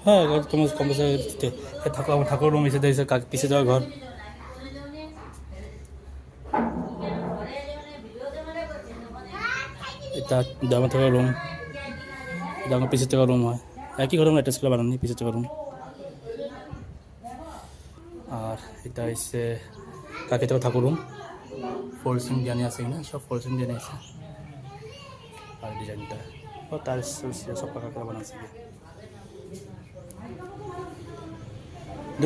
হ্যাঁ তোমার কম বেশি ঠাকুর রুম এসে দিয়েছে পিছিয়ে যাওয়া ঘর। এটা জামা থাকার রুম, জামা পিছিয়ে থাকার রুম হয়, একই ঘর অ্যাটাচ করে বানানি পিছিয়ে থাকার রুম। আর এটা হচ্ছে কাকে থাকা ঠাকুর রুম, ফলসিং জানি আছে কিনা, সব ফলসিং জানি আছে। আর ডিজাইনটা ও তার সব কাকা করে বানাচ্ছে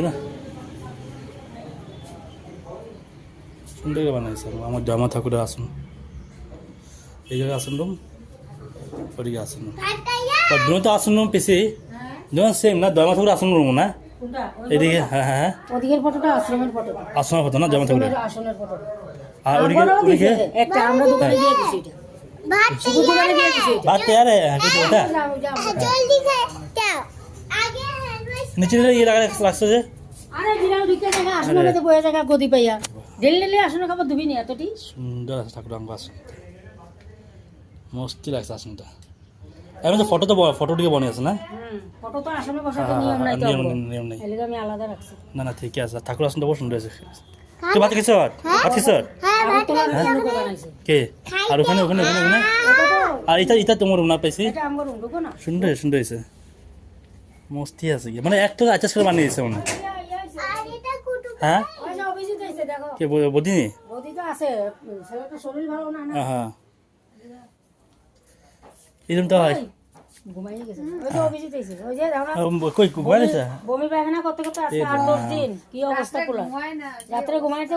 না, সুন্দর করে বানাইছে। আমার জামা ঠাকুরের আসন, এই জায়গায় আসন রুম, ওদিকে আসন রুম, দুটো তো আসন রুম পিছিয়ে দুটো সেম না, জামা ঠাকুরের আসন রুম না এদিকে। হ্যাঁ হ্যাঁ ওদিকের ফটোটা আশ্রমের ফটো, আসনের ফটো না জামা ঠাকুরের, আসনের ফটো। আর ওদিকে একটা আমরা দোকানে দিয়ে দিছি, এটা শুধু দোকানে দিয়ে দিছি। বাদ তৈয়ার है ওটা জলদি যাও আগে নিচে ইয়ে লাগা লাগছে যে। আরে দিলাম ঢুকে জায়গা আসনের বয়ে জায়গা গদি পাইয়া ডেলি আসনের খাবার ধুবি নি এতটি সুন্দর আছে ঠাকুর আঙ্গ আসন, মস্তি লাগছে আসনটা। আমি তো ফটোটিকে বনে আছে না, ফটো তো আসনে বসাতে নিয়ম নাই তো, নিয়ম নেই। এলিগা আমি আলাদা রাখছি। না না ঠিকই আছে, ঠাকুর আসনটা বহু সুন্দর আছে। তুই ভাত খেয়েছ? ভাত খেয়েছ? আর তোমার রুম বানাইছে কে? আর ওখানে ওখানে ওখানে ওখানে এটা তো, আর এটা তোমার রুম না পাইছি, এটা আমার রুম ঢুকো না। সুন্দর সুন্দর হয়েছে, মস্তি আছে মানে একটা আচার করে বানিয়ে দিয়েছে মনে হয়। আর এটা কুটু হ্যাঁ ওই যে অভিজিৎ হইছে দেখো, কে বদিনি? বদি তো আছে, ছেলেটা শরীর ভালো না না, হ্যাঁ এই রুমটা হয় ঘুমাইয়ে গেছে। ওই যে অভিজিৎ হইছে, ওই যে আমরা কই ঘুমাই নিছে বমি পায়খানা করতে করতে আজকে 8-10 দিন কি অবস্থা পোলা, রাত্রে ঘুমাইতে